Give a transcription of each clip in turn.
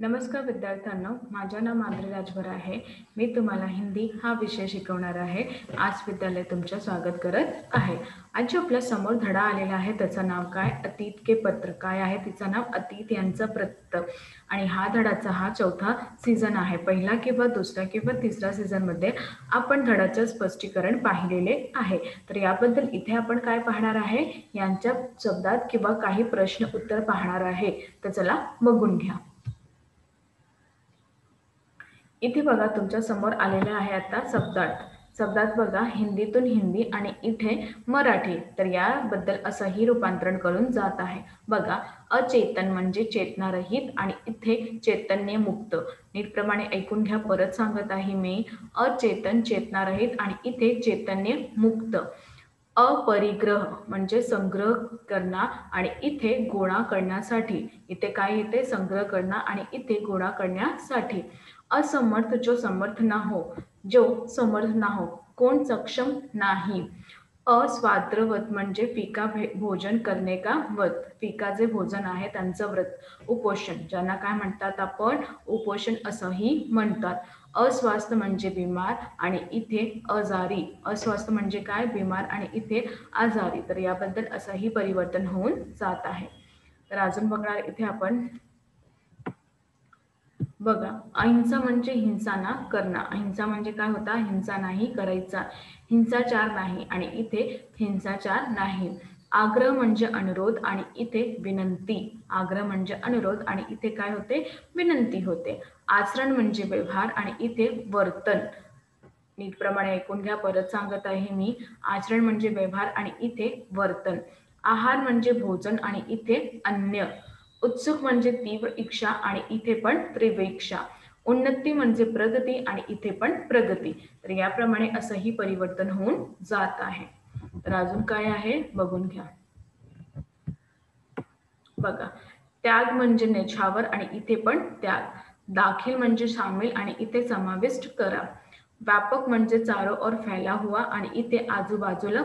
नमस्कार विद्यार्थ्यांनो, माझे नाव माधुरी राजभर आहे। मी तुम्हाला हिंदी हा विषय शिकवणार आहे। आज विद्यालय तुमचे स्वागत करत आहे। आज जो आपल्या समोर धडा आलेला आहे त्याचं नाव काय? अतीत के पत्र। काय आहे तिचं नाव? अतीत यांचं पत्र। आणि हा धडाचा हा चौथा सीझन आहे। पहिला किंवा दुसरा किंवा तिसरा सीझन मध्ये आपण धडाचं स्पष्टीकरण पाहिलेले आहे। तर याबद्दल इथे आपण काय पाहणार आहे? यांच्या शब्दात किंवा काही प्रश्न उत्तर पाहणार आहे। तर चला बघून घ्या। इथे बघा तुमच्या समोर आलेला आहे आता शब्दात बघा हिंदीतून हिंदी आणि इथे मराठी। तर याबद्दल असंही रूपांतरण करून जात आहे। बघा अचेतन म्हणजे चेतनारहित आणि इथे चैतन्य मुक्त। नीटप्रमाणे ऐकून घ्या, परत सांगत आहे मी। अचेतन चेतनारहित आणि इथे चैतन्य मुक्त। अपरिग्रह म्हणजे संग्रह करणं आणि इथे गोळा करण्यासाठी। इथे काय येते? संग्रह करणं आणि इथे गोळा करण्यासाठी। असमर्थ जो समर्थ ना हो, कोण सक्षम नाही। अस्वाद्रव्रत म्हणजे फिका भोजन करणे का व्रत। फिका जे भोजन आहे त्यांचं व्रत, उपोषण, ज्यांना काय म्हणतात आपण? उपोषण असंही म्हणतात। अस्वस्थ म्हणजे बिमार आणि इथे आजारी। अस्वस्थ म्हणजे काय? बिमार आणि इथे आजारी। तर याबद्दल असंही परिवर्तन होऊन जात आहे। तर अजून बघणार इथे आपण। बघा अहिंसा म्हणजे हिंसा ना करणं। अहिंसा म्हणजे काय होता? हिंसा नाही करायचा, हिंसाचार नाही आणि इथे हिंसाचार नाही। आग्रह म्हणजे अनुरोध आणि इथे विनंती। आग्रह म्हणजे अनुरोध आणि इथे काय होते? विनंती होते। आचरण म्हणजे व्यवहार आणि इथे वर्तन। नीटप्रमाणे ऐकून घ्या, परत सांगत आहे मी। आचरण म्हणजे व्यवहार आणि इथे वर्तन। आहार म्हणजे भोजन आणि इथे अन्न। उत्सुक म्हणजे तीव्र इच्छा आणि इथे पण तीव्र इच्छा। उन्नती म्हणजे प्रगती आणि इथे पण प्रगती। तर याप्रमाणे असंही परिवर्तन होऊन जात आहे। तर अजून काय आहे बघून घ्या। बघा त्याग म्हणजे नेछावर आणि इथे पण त्याग। दाखिल म्हणजे सामील आणि इथे समाविष्ट करा। व्यापक म्हणजे चारों ओर फैला हुआ आणि इथे आजूबाजूला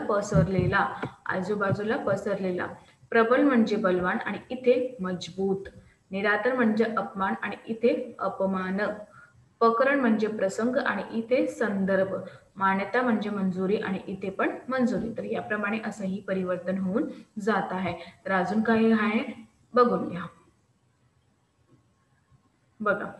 पसरलेला। प्रबल म्हणजे बलवान आणि इथे मजबूत। निरादर म्हणजे अपमान आणि इथे अपमान। प्रकरण म्हणजे प्रसंग आणि इथे संदर्भ। मान्यता म्हणजे मंजुरी आणि इथे पण मंजुरी। तर याप्रमाणे असंही परिवर्तन होऊन जात आहे। तर अजून काही आहे बघून घ्या। बघा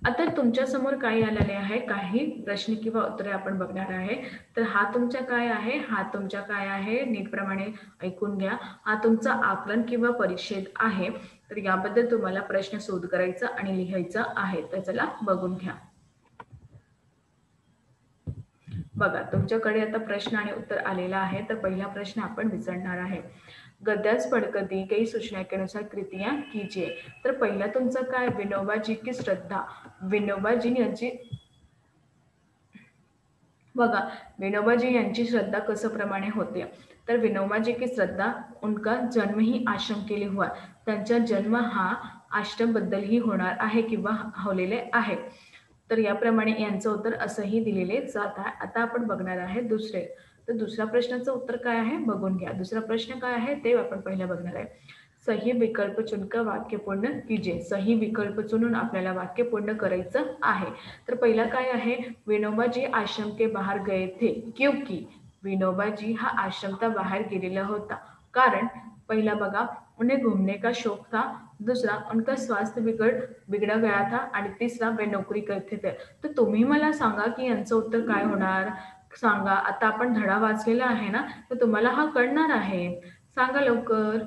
आता तुमच्या समोर काय आलेले आहे? काही प्रश्न किंवा उत्तरे आपण बघणार आहे। तर हा तुमचा काय आहे? हा तुमचा काय आहे? नीटप्रमाणे ऐकून घ्या। हा तुमचा आकलन किंवा परिच्छेद आहे। तर याबद्दल तुम्हाला प्रश्न शोध करायचा आणि लिहायचा आहे। तर चला बघून घ्या। बघा तुमच्याकडे आता प्रश्न आणि उत्तर आलेला आहे। तर पहिला प्रश्न आपण विचारणार आहे। गद्यास पढ़कर दी गई सूचना के अनुसार कृतियां कीजिए। तर पहिला तुमचा काय? विनोबाजी की श्रद्धा। विनोबाजी यांची बघा विनोबाजी यांची श्रद्धा कसप्रमाणे होते? तर विनोबाजी की श्रद्धा, उनका जन्म ही आश्रम के लिए हुआ। त्यांचा जन्म हा आश्रम बद्दल ही होणार आहे किंवा होलेले आहे। तर याप्रमाणे यांचं उत्तर असंही दिलेले जात आहे। आता आपण बघणार आहे दुसरे। तर दुसऱ्या प्रश्नाचं उत्तर काय आहे बघून घ्या। दुसरा प्रश्न काय आहे ते आपण पहिला बघणार आहे। सही विकल्प चुनकर वाक्य पूर्ण कीजिए। सही विकल्प चुनून आपल्याला वाक्य पूर्ण करायचं आहे। तर पहिला काय आहे? विनोबा जी आश्रम के बाहर गए थे क्योंकि। विनोबा जी हा आश्रमता बाहर गेलेला होता कारण। पहिला बघा उन्हें घूमने का शौक था। दूसरा उनका स्वास्थ्य बिगड़ गया था आणि तिसरा वे नोकरी करते थे। तर तुम्ही मला सांगा की यांचं उत्तर काय होणार? सांगा। आता आपण धडा वाचलेला आहे ना, तर तुम्हाला हा कळणार आहे। सांगा लवकर।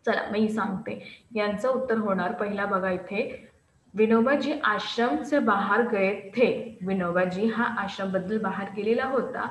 चला मी सांगते। यांचं उत्तर होणार पहिला बघा इथे। विनोबा जी आश्रम से बाहर गए थे। विनोबा जी हा आश्रम बद्दल बाहेर गेलेला होता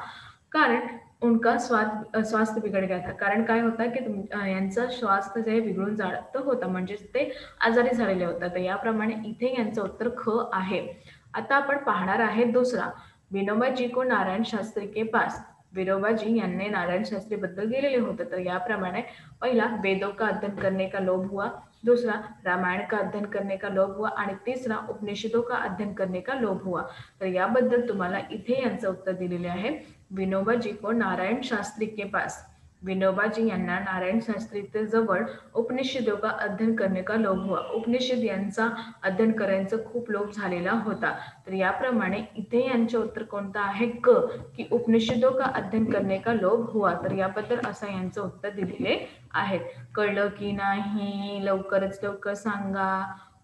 कारण उनका स्वास्थ्य बिघड गया था। कारण काय होता की यांचा स्वास्थ्य जे बिघडून जात होता, म्हणजे ते आजारी झालेले होता। तर याप्रमाणे इथे यांचं उत्तर ख आहे। आता आपण पाहणार आहे दुसरा। विनोबा जी को नारायण शास्त्री के पास। विनोबाजी यांनी नारायण शास्त्री बद्दल गेलेले होते। तर याप्रमाणे पहिला वेदों का अध्ययन करने का लोभ हुआ। दूसरा रामायण का अध्ययन करने का लोभ हुआ आणि तिसरा उपनिषदों का अध्ययन करने का लोभ हुआ। तर याबद्दल तुम्हाला इथे यांचं उत्तर दिलेले आहे। विनोबा जी को नारायण शास्त्री के पास। विनोबाजी यांना नारायण शास्त्री के जवळ उपनिषदों का अध्ययन करने का लोभ हुआ. उपनिषद यांचा अध्ययन करायचा खूप लोभ झालेला होता. तर याप्रमाणे इथे यांचे उत्तर कोणतं आहे क, की उपनिषदों का अध्ययन करने का लोभ हुआ. तर याबद्दल असं यांचं उत्तर दिलेले आहे. कळलं की नाही? लवकरच लवकर सांगा.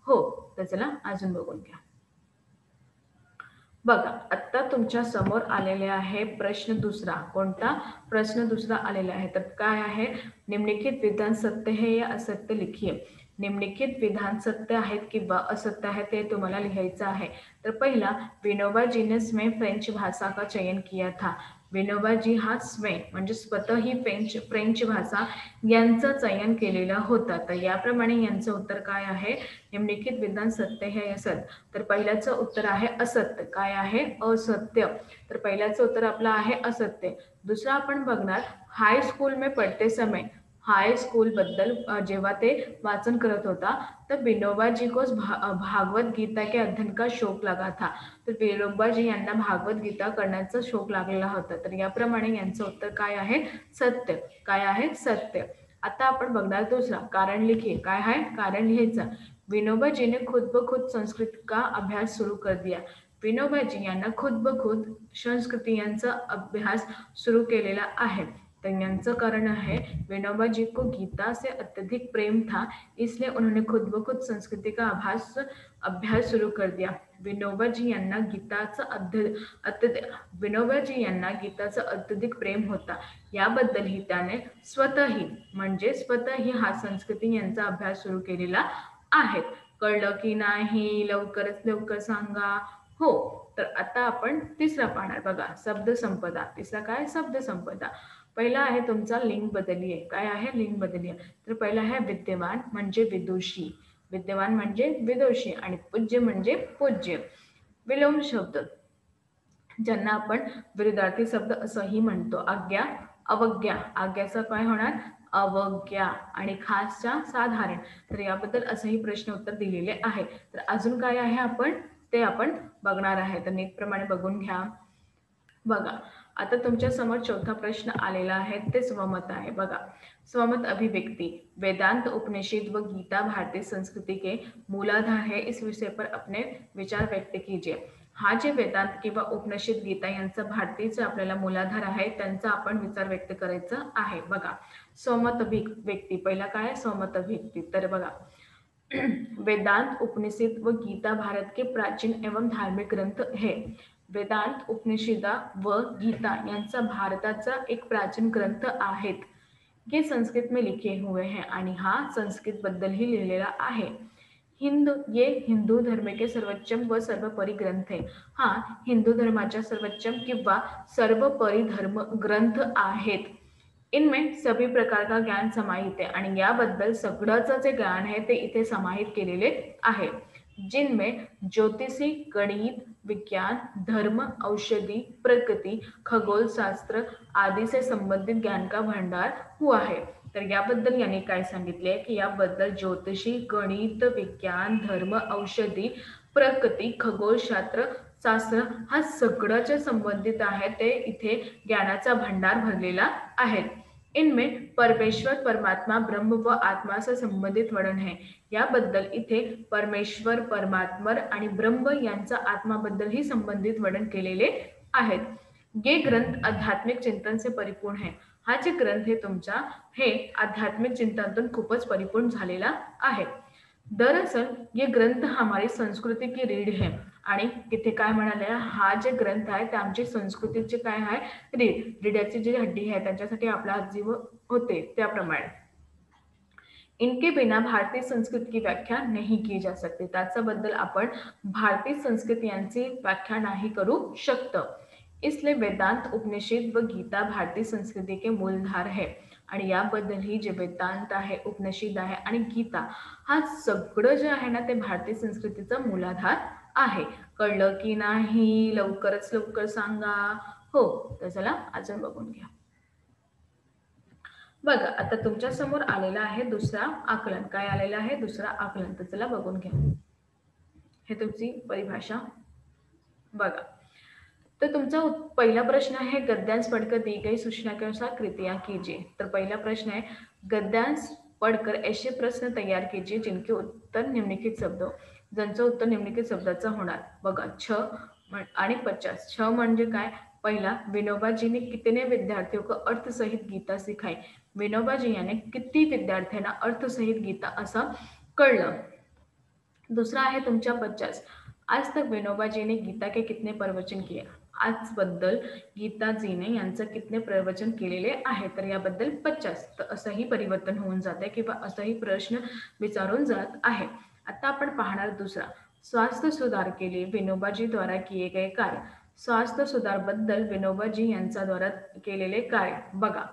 हो, तर चला अजून बघून घ्या. बघा, आता तुमच्या समोर आलेले आहे प्रश्न दुसरा. कोणता प्रश्न दुसरा आलेला आहे? तर काय आहे? निम्नलिखित विधान सत्य है या असत्य लिखिए. निम्नलिखित विधान सत्य आहेत किंवा असत्य आहे ते तुम्हाला लिहायचं आहे. तर पहिला, विनोबा जी ने स्वयं फ्रेंच भाषा का चयन किया था. विनोबाजी हा स्वयं म्हणजे स्वतः ही फ्रेंच भाषा यांचं चयन केलेलं होतं. तर याप्रमाणे यांचं उत्तर काय आहे? निम्नलिखित विधान सत्य है या असत्य. तर पहिल्याचं उत्तर आहे असत्य. काय आहे? असत्य. तर पहिल्याचं उत्तर आपलं आहे असत्य. दुसरं आपण बघणार, हाय स्कूल में पढ़ते समय. हाय स्कूल बद्दल जेव्हा ते वाचन करत होता तर विनोबाजी को भागवत गीता के अध्ययन का शौक लगा था. तर विनोबाजी यांना भागवत गीता करण्याचा शौक लागलेला होता. तर याप्रमाणे यांचं उत्तर काय आहे? सत्य. काय आहे? सत्य. आता आपण बघणार दुसरा, कारण लिखिए. काय आहे? कारण लिहायचं. विनोबा जी ने खुद ब खुद संस्कृत का अभ्यास शुरू कर दिया. विनोबाजी यांना खुद ब खुद संस्कृती यांचा अभ्यास सुरू केलेला आहे. तर यांचं कारण आहे, विनोबा जी को गीता से अत्यधिक प्रेम था, इसलिए उन्होंने खुद ब खुद संस्कृती का अभ्यास सुरू कर दिया. विनोबाजी यांना गीताचं अत्यधिक प्रेम होता. याबद्दलही त्याने स्वतःही हा संस्कृती यांचा अभ्यास सुरू केलेला आहे. कळलं की नाही? लवकरच लवकर सांगा. हो, तर आता आपण तिसरा पाहणार. बघा, शब्द संपदा. तिसरा काय? शब्द संपदा. पहिला आहे तुमचा लिंग बदलिए. काय आहे? लिंग बदलिए. तर पहिला आहे विद्यमान म्हणजे विदुषी. विद्यमान म्हणजे विदुषी आणि पूज्य म्हणजे पूज्य. विलोम शब्द ज्यांना आपण विरुद्धार्थी शब्द असंही म्हणतो. आज्ञा, अवज्ञा. आज्ञाचं काय होणार? अवज्ञा. आणि खासच्या साधारण. तर याबद्दल असंही प्रश्न उत्तर दिलेले आहे. तर अजून काय आहे ते आपण बघणार आहे. तर नीटप्रमाणे बघून घ्या. बघा, आता तुमच्या समोर चौथा प्रश्न आलेला आहे, ते स्वमत आहे. बघा, स्वमत अभिव्यक्ति वेदांत उपनिषद व गीता भारतीय संस्कृति के मूलाधार है. इस विषय पर अपने विचार व्यक्त कीजिए. हा जे वेदांत किंवा उपनिषद गीता यांचा भारतीयचा आपल्याला मूलाधार आहे, त्यांचा आपण विचार व्यक्त करायचा आहे. बघा, स्वमत अभिव्यक्ति. पहिला काय? स्वमत अभिव्यक्ति. तर बघा, वेदांत उपनिषद व गीता भारत के प्राचीन एवं धार्मिक ग्रंथ है. वेदांत, उपनिषदा व गीता यांचा भारताचा एक प्राचीन ग्रंथ आहेत. ये संस्कृत में लिखे हुए हैं आणि हा संस्कृत बद्दल ही लिहिलेला आहे. ये हिंदू धर्म के सर्वोच्चम व सर्वपरी ग्रंथ है. हा हिंदू धर्माच्या सर्वोच्चम किंवा सर्वपरी धर्म ग्रंथ आहेत. इनमें सभी प्रकार का ज्ञान समाहित है आणि याबद्दल सगळंच जे ज्ञान आहे ते इथे समाहित केलेले आहे. जिनमें ज्योतिषी, गणित, विज्ञान, धर्म, औषधि, प्रकृति, खगोल शास्त्र आदि से संबंधित ज्ञान का भंडार हुआ है. तर याबद्दल यांनी काय सांगितले की याबद्दल ज्योतिषी, गणित, विज्ञान, धर्म, औषधी, प्रकृती, खगोलशास्त्र शास्त्र हा सगळं संबंधित आहे ते इथे ज्ञानाचा भंडार भरलेला आहे. इनमें परमेश्वर, परमात्मा, ब्रह्म व आत्मा से संबंधित वर्णन है. याबद्दल इथे परमेश्वर, परमात्मा आणि ब्रह्म यांचा आत्माबद्दल ही संबंधित वर्णन केलेले आहेत. ये ग्रंथ आध्यात्मिक चिंतन से परिपूर्ण है. हा जे ग्रंथ आहे तुमचा हे आध्यात्मिक चिंतनातून खूपच परिपूर्ण झालेला आहे. दरअसल ये ग्रंथ हमारी संस्कृती की रीढ़ है. आणि तिथे काय म्हणाले, हा जे ग्रंथ आहे ते आमची संस्कृतीचे काय आहे, रीढ़्याची जी हड्डी आहे त्यांच्यासाठी आपला जीव होते त्याप्रमाणे. इनके बिना भारतीय संस्कृति की व्याख्या नहीं की जा सकती. त्याच्याबद्दल आपण भारतीय संस्कृती यांची व्याख्या नाही करू शकत. इसलिए वेदांत, उपनिषद व गीता भारतीय संस्कृती के मूलधार है. आणि याबद्दल ही जे वेदांत आहे, उपनिषद आहे आणि गीता हा सगळं जे आहे ना ते भारतीय संस्कृतीचा मूलाधार आहे. कळलं की नाही? लवकरच लवकर सांगा. हो, तर चला अजून बघून घ्या. बघा, आता तुमच्या समोर आलेला आहे दुसरा आकलन. काय आलेला आहे? दुसरा आकलन. तर चला बघून घ्या. हे तुमची परिभाषा. बघा, तर तुमचा पहिला प्रश्न आहे, गद्यांश पढ़कर दी गई सूचना के अनुसार कृतियां कीजिए। तर पहिला प्रश्न आहे, गद्यांश पढ़कर ऐसे प्रश्न तयार कीजिए जिनके उत्तर निम्नलिखित शब्द, ज्यांचं उत्तर निम्नलिखित शब्दाचं होणार। बघा, आणि 50। छ म्हणजे काय? पहिला, विनोबा जी ने कितने विद्यार्थियों को अर्थसहित गीता सिखाई। विनोबा जी याने किती विद्यार्थ्यांना अर्थसहित गीता असं कळलं। दूसरा आहे तुमच्या 50, आज तक विनोबा जी ने गीता के कितने प्रवचन किए। आज बद्दल गीताजीने यांचं कितने प्रवचन केलेले आहे, तर याबद्दल 50। तर असंही परिवर्तन होऊन जाते किंवा असंही प्रश्न विचारून जात आहे। आता आपण पाहणार दुसरा, स्वास्थ्य सुधार के लिए विनोबाजी द्वारा किए गए कार्य। स्वास्थ्य सुधार बद्दल विनोबाजी यांच्या द्वारा केलेले कार्य बघा।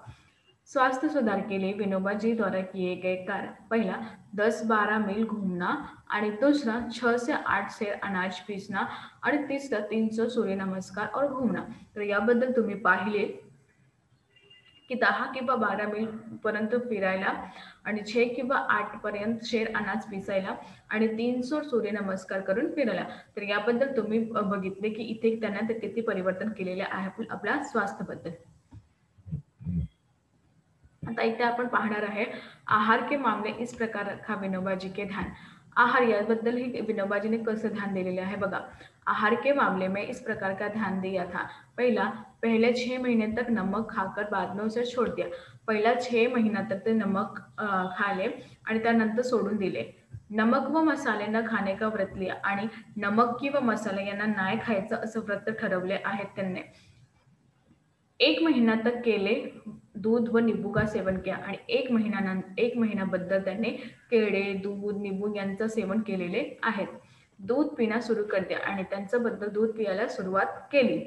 स्वास्थ्य सुधार के लिए विनोबा जी द्वारा किए गए कार्य, पहला 10-12 मील घूमना, आणि दूसरा 6 से 8 सेर अनाज पीसना, आणि तीसरा 300 सूर्य नमस्कार और घूमना। तर याबद्दल तुम्ही पाहिले की 10 किंवा 12 मील पर्यंत फिरायला, आणि 6 किंवा 8 पर्यंत शेर अनाज पिसायला, आणि 300 सूर्य नमस्कार करून फिरायला। तर याबद्दल तुम्ही बघितले की इथे त्यांना किती परिवर्तन केलेले आहे आपल्या स्वास्थ्याबद्दल। आता इथे आपण पाहणार आहे, आहार के मामले इस प्रकार रखा विनोबा जी के ध्यान। आहार याबद्दल ही विनोबा जी ने कसं ध्यान दिलेले आहे बघा। आहार के मामले में इस प्रकार का ध्यान दिया था, पहला, पहले 6 महीने तक नमक खाकर बाद में उसे छोड़ दिया। पहिला 6 महिना तक ते नमक खाले आणि त्यानंतर सोडून दिले। नमक व मसाले न खाने का व्रत लिया, आणि नमक किंवा मसाले यांना नाही खायचं असं व्रत ठरवले आहे त्यांनी। 1 महीना तक केले, दूध व नींबू का सेवन किया, आणि 1 महिन्याबद्दल त्यांनी केळे, दूध, निंबू यांचं सेवन केलेले आहेत। दूध पिना सुरू कर दिया, आणि त्यांच्याबद्दल दूध पियाला सुरुवात केली।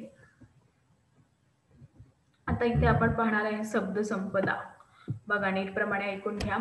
आता इथे आपण पाहणार आहे शब्द संपदा। बघा, नीटप्रमाणे ऐकून घ्या।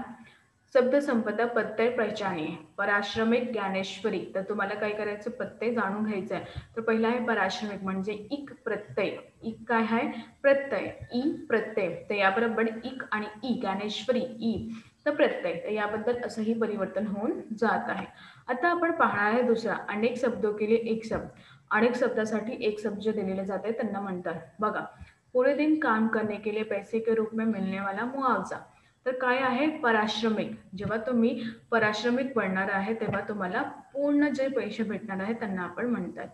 शब्द संपदा प्रत्यय पहचानिए। पराश्रमिक, ज्ञानेश्वरी। तर तुम्हाला काय करायचं, प्रत्यय जाणून घ्यायचं आहे। तर पहिला आहे पराश्रमिक म्हणजे इक प्रत्यय। इक काय आहे? प्रत्यय। ई प्रत्यय, तर याबरोबर इक आणि ई, ज्ञानेश्वरी ई, तर प्रत्यय। तर याबद्दल असंही परिवर्तन होऊन जात आहे। आता आपण पाहणार आहे दुसरा, अनेक शब्दों के लिए एक शब्द। अनेक शब्दासाठी एक शब्द जे दिलेले जाते त्यांना म्हणतात। बघा, पूरे दिन काम करने के लिए पैसे के रूप में मिलने वाला मुआवजा। तर काय आहे? पराश्रमिक। जेव्हा तुम्ही पराश्रमिक बनणार आहे तेव्हा तुम्हाला पूर्ण जे पैसे भेटणार आहे त्यांना आपण म्हणतात।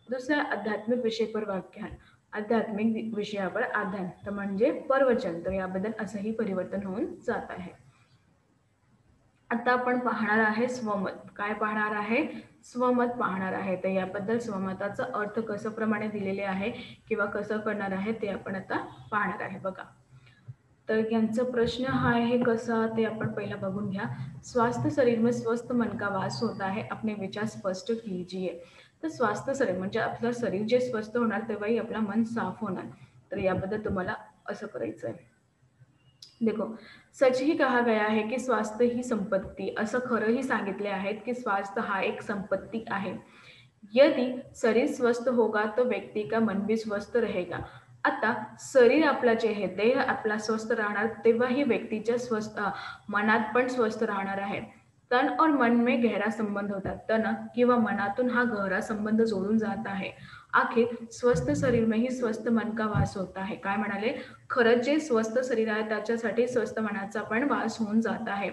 दुसरा, आध्यात्मिक विषय पर व्याख्यान। आध्यात्मिक विषयावर आध्यान, तर म्हणजे प्रवचन। तर याबद्दल असंही परिवर्तन होऊन जात आहे। आता आपण पाहणार आहे स्वमत। काय पाहणार आहे? स्वमत पाहणार आहे। तर याबद्दल स्वमताचा अर्थ कसं प्रमाणे दिलेले आहे किंवा कसं करणार आहे ते आपण आता पाहणार आहे। बघा, तर यांचा प्रश्न हा आहे कसा, ते आपण पहिला बघून घ्या। स्वास्थ्य शरीर में स्वस्थ मन का वास होता है, अपने विचार स्पष्ट कीजिए। तर स्वास्थ्य शरीर म्हणजे आपलं शरीर जे स्वस्थ होणार तेव्हाही आपलं मन साफ होणार। तर याबद्दल तुम्हाला असं करायचं आहे। देखो, सच ही कहा गया है की स्वास्थ्य ही संपत्ती। असं खरंही सांगितले आहेत की स्वास्थ्य हा एक संपत्ती आहे। यदि शरीर स्वस्थ होगा तो व्यक्ति का मन भी स्वस्थ रहेगा। आता शरीर आपला जे आहे देह आपला स्वस्थ राहणार तेव्हा ही व्यक्तीच्या मनात पण स्वस्थ राहणार आहे। तन और मन में गहरा संबंध होता। तन किंवा मनातून हा गहरा संबंध जोडून जात आहे। आखिर स्वस्थ शरीर में ही स्वस्थ मन का वास होता है। काय म्हणाले? खरंच जे स्वस्थ शरीर आहे त्याच्यासाठी स्वस्थ मनाचा पण वास होऊन जात आहे।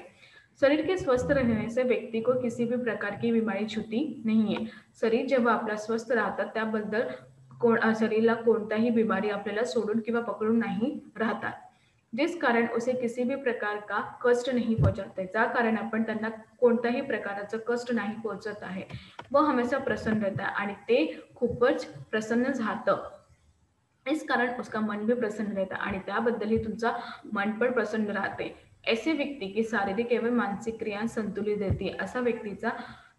शरीर के स्वस्थ रहने से व्यक्ति को किसी भी प्रकार की बीमारी छूती नहीं है। शरीर जेव्हा आपला स्वस्थ राहतात त्याबद्दल शरीराला कोणताही बिमारी आपल्याला सोडून किंवा पकडून नाही राहतात। जिस कारण उसे किसी भी प्रकार का कष्ट नहीं पहुंचते, ज्या कारण आपण त्यांना कोणत्याही प्रकारचं कष्ट नाही पोहोचत आहे। वो हमेशा प्रसन्न रहता है, आणि ते खूपच प्रसन्न राहतं। इस कारण उसका मन भी प्रसन्न रहता, आणि त्याबद्दल ही तुमचा मन पण प्रसन्न राहते। ऐसे व्यक्ति की शारीरिक एवं मानसिक क्रिया संतुलित रहती है। असा व्यक्तीचा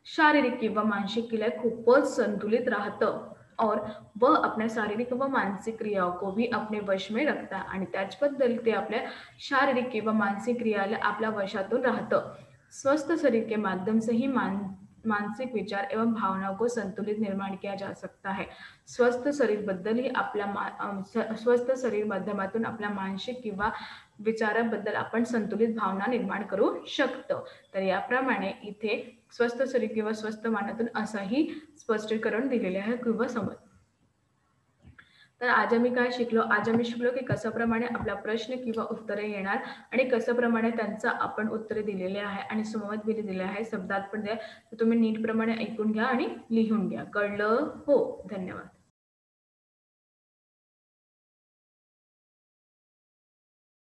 शारीरिक किंवा मानसिक क्रिया खूपच संतुलित राहतं, और वह अपने शारीरिक व मानसिक क्रियाओं को भी अपने वश में रखता है, आणि त्याचबद्दल ते आपल्या शारीरिक किंवा मानसिक क्रियाला आपल्या वशातून राहतं। स्वस्थ शरीर के माध्यम से ही मानसिक विचार एवं भावनाओं को संतुलित निर्माण किया जा सकता है। स्वस्थ शरीर बद्दल ही आपल्या स्वस्थ शरीर माध्यमातून आपल्या मानसिक किंवा विचाराबद्दल आपण संतुलित भावना निर्माण करू शकतो। तर याप्रमाणे इथे स्वस्थ शरीर किंवा स्वस्थ मनातून असंही स्पष्टीकरण दिलेले आहे किंवा समज। तर आज आम्ही काय शिकलो? आज आम्ही शिकलो की कशाप्रमाणे आपला प्रश्न किंवा उत्तरे येणार आणि कशाप्रमाणे त्यांचं आपण उत्तरे दिलेले आहे आणि समोर दिले आहे. शब्दात पण द्या. तर तुम्ही नीटप्रमाणे ऐकून घ्या आणि लिहून घ्या. कळलं? हो. धन्यवाद.